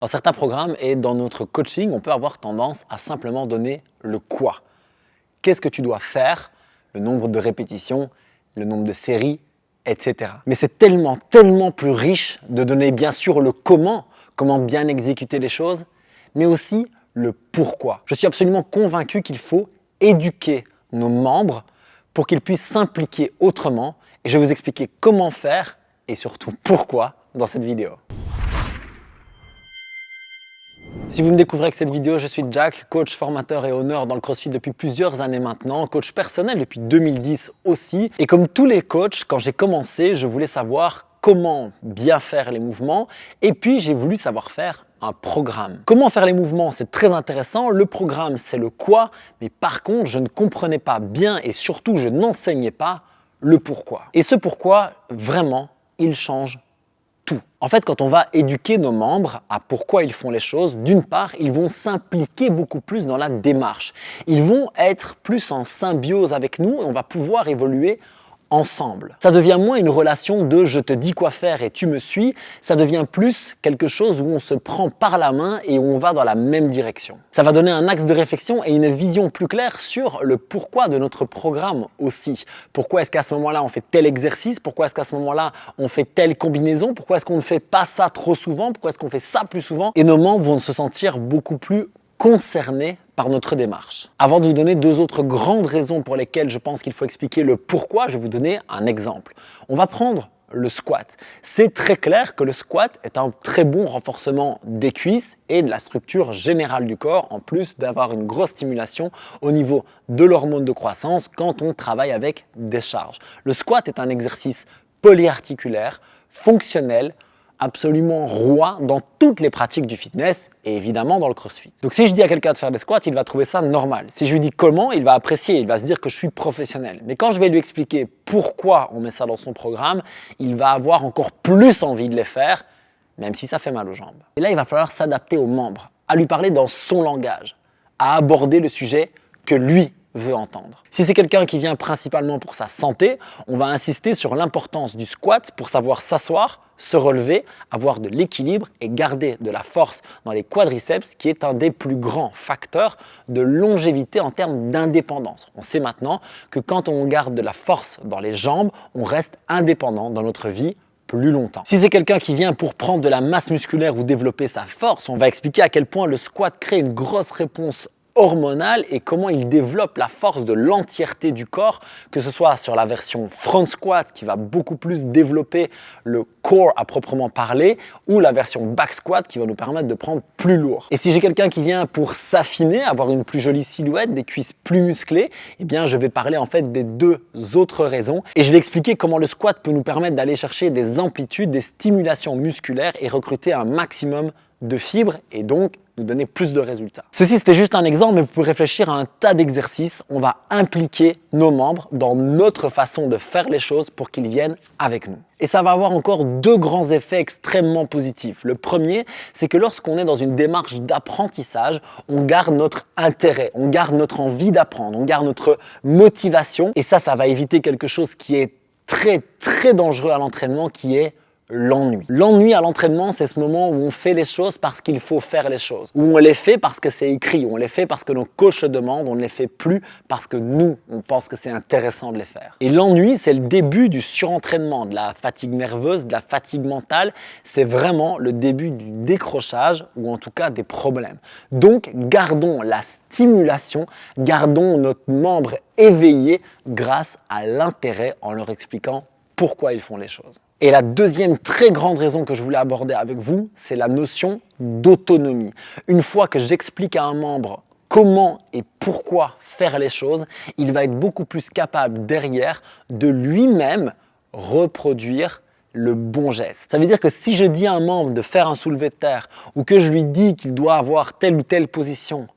Dans certains programmes et dans notre coaching, on peut avoir tendance à simplement donner le quoi. Qu'est-ce que tu dois faire, le nombre de répétitions, le nombre de séries, etc. Mais c'est tellement plus riche de donner bien sûr le comment bien exécuter les choses, mais aussi le pourquoi. Je suis absolument convaincu qu'il faut éduquer nos membres pour qu'ils puissent s'impliquer autrement et je vais vous expliquer comment faire et surtout pourquoi dans cette vidéo. Si vous me découvrez avec cette vidéo, je suis Jack, coach, formateur et owner dans le CrossFit depuis plusieurs années maintenant, coach personnel depuis 2010 aussi. Et comme tous les coachs, quand j'ai commencé, je voulais savoir comment bien faire les mouvements et puis j'ai voulu savoir faire un programme. Comment faire les mouvements, c'est très intéressant. Le programme, c'est le quoi, mais par contre, je ne comprenais pas bien et surtout, je n'enseignais pas le pourquoi. Et ce pourquoi, vraiment, il change tout. En fait, quand on va éduquer nos membres à pourquoi ils font les choses, d'une part, ils vont s'impliquer beaucoup plus dans la démarche. Ils vont être plus en symbiose avec nous et on va pouvoir évoluer ensemble. Ça devient moins une relation de je te dis quoi faire et tu me suis, ça devient plus quelque chose où on se prend par la main et où on va dans la même direction. Ça va donner un axe de réflexion et une vision plus claire sur le pourquoi de notre programme aussi. Pourquoi est-ce qu'à ce moment-là on fait tel exercice, pourquoi est-ce qu'à ce moment-là on fait telle combinaison, pourquoi est-ce qu'on ne fait pas ça trop souvent, pourquoi est-ce qu'on fait ça plus souvent, et nos membres vont se sentir beaucoup plus concernés par notre démarche. Avant de vous donner deux autres grandes raisons pour lesquelles je pense qu'il faut expliquer le pourquoi, je vais vous donner un exemple. On va prendre le squat. C'est très clair que le squat est un très bon renforcement des cuisses et de la structure générale du corps, en plus d'avoir une grosse stimulation au niveau de l'hormone de croissance quand on travaille avec des charges. Le squat est un exercice polyarticulaire, fonctionnel, absolument roi dans toutes les pratiques du fitness et évidemment dans le CrossFit. Donc si je dis à quelqu'un de faire des squats, il va trouver ça normal. Si je lui dis comment, il va apprécier, il va se dire que je suis professionnel. Mais quand je vais lui expliquer pourquoi on met ça dans son programme, il va avoir encore plus envie de les faire, même si ça fait mal aux jambes. Et là, il va falloir s'adapter aux membres, à lui parler dans son langage, à aborder le sujet que lui veut entendre. Si c'est quelqu'un qui vient principalement pour sa santé, on va insister sur l'importance du squat pour savoir s'asseoir, se relever, avoir de l'équilibre et garder de la force dans les quadriceps, qui est un des plus grands facteurs de longévité en termes d'indépendance. On sait maintenant que quand on garde de la force dans les jambes, on reste indépendant dans notre vie plus longtemps. Si c'est quelqu'un qui vient pour prendre de la masse musculaire ou développer sa force, on va expliquer à quel point le squat crée une grosse réponse hormonale et comment il développe la force de l'entièreté du corps, que ce soit sur la version front squat qui va beaucoup plus développer le core à proprement parler ou la version back squat qui va nous permettre de prendre plus lourd. Et si j'ai quelqu'un qui vient pour s'affiner, avoir une plus jolie silhouette, des cuisses plus musclées, eh bien je vais parler en fait des deux autres raisons et je vais expliquer comment le squat peut nous permettre d'aller chercher des amplitudes, des stimulations musculaires et recruter un maximum de fibres et donc nous donner plus de résultats. Ceci, c'était juste un exemple, mais vous pouvez réfléchir à un tas d'exercices. On va impliquer nos membres dans notre façon de faire les choses pour qu'ils viennent avec nous. Et ça va avoir encore deux grands effets extrêmement positifs. Le premier, c'est que lorsqu'on est dans une démarche d'apprentissage, on garde notre intérêt, on garde notre envie d'apprendre, on garde notre motivation. Et ça va éviter quelque chose qui est très dangereux à l'entraînement, qui est l'ennui. L'ennui à l'entraînement, c'est ce moment où on fait les choses parce qu'il faut faire les choses, où on les fait parce que c'est écrit, où on les fait parce que nos coachs le demandent, on ne les fait plus parce que nous, on pense que c'est intéressant de les faire. Et l'ennui, c'est le début du surentraînement, de la fatigue nerveuse, de la fatigue mentale. C'est vraiment le début du décrochage ou en tout cas des problèmes. Donc, gardons la stimulation, gardons notre membre éveillé grâce à l'intérêt en leur expliquant pourquoi ils font les choses. Et la deuxième très grande raison que je voulais aborder avec vous, c'est la notion d'autonomie. Une fois que j'explique à un membre comment et pourquoi faire les choses, il va être beaucoup plus capable derrière de lui-même reproduire le bon geste. Ça veut dire que si je dis à un membre de faire un soulevé de terre ou que je lui dis qu'il doit avoir telle ou telle position,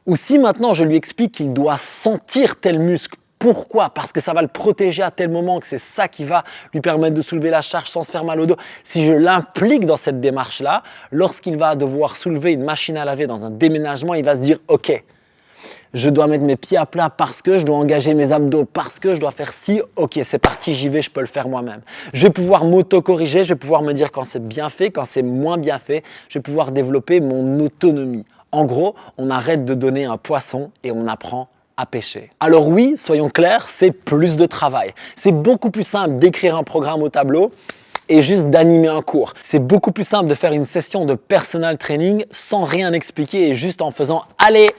ou si maintenant je lui explique qu'il doit sentir tel muscle, pourquoi? Parce que ça va le protéger à tel moment, que c'est ça qui va lui permettre de soulever la charge sans se faire mal au dos. Si je l'implique dans cette démarche-là, lorsqu'il va devoir soulever une machine à laver dans un déménagement, il va se dire « Ok, je dois mettre mes pieds à plat parce que je dois engager mes abdos, parce que je dois faire ci, ok, c'est parti, j'y vais, je peux le faire moi-même. Je vais pouvoir m'auto-corriger, je vais pouvoir me dire quand c'est bien fait, quand c'est moins bien fait, je vais pouvoir développer mon autonomie. En gros, on arrête de donner un poisson et on apprend à pêcher. Alors oui, soyons clairs, c'est plus de travail. C'est beaucoup plus simple d'écrire un programme au tableau et juste d'animer un cours. C'est beaucoup plus simple de faire une session de personal training sans rien expliquer et juste en faisant « Allez,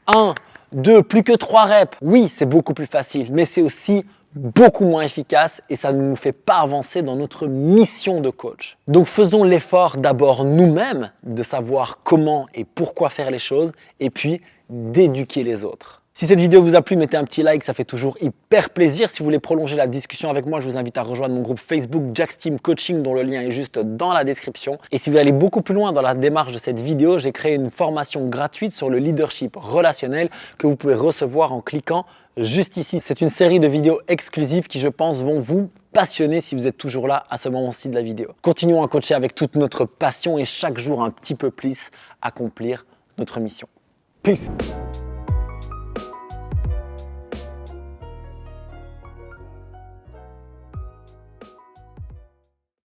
1, 2, plus que 3 reps ». Oui, c'est beaucoup plus facile, mais c'est aussi beaucoup moins efficace et ça ne nous fait pas avancer dans notre mission de coach. Donc faisons l'effort d'abord nous-mêmes de savoir comment et pourquoi faire les choses et puis d'éduquer les autres. Si cette vidéo vous a plu, mettez un petit like, ça fait toujours hyper plaisir. Si vous voulez prolonger la discussion avec moi, je vous invite à rejoindre mon groupe Facebook Jack's Team Coaching dont le lien est juste dans la description. Et si vous voulez aller beaucoup plus loin dans la démarche de cette vidéo, j'ai créé une formation gratuite sur le leadership relationnel que vous pouvez recevoir en cliquant juste ici. C'est une série de vidéos exclusives qui, je pense, vont vous passionner si vous êtes toujours là à ce moment-ci de la vidéo. Continuons à coacher avec toute notre passion et chaque jour un petit peu plus accomplir notre mission. Peace!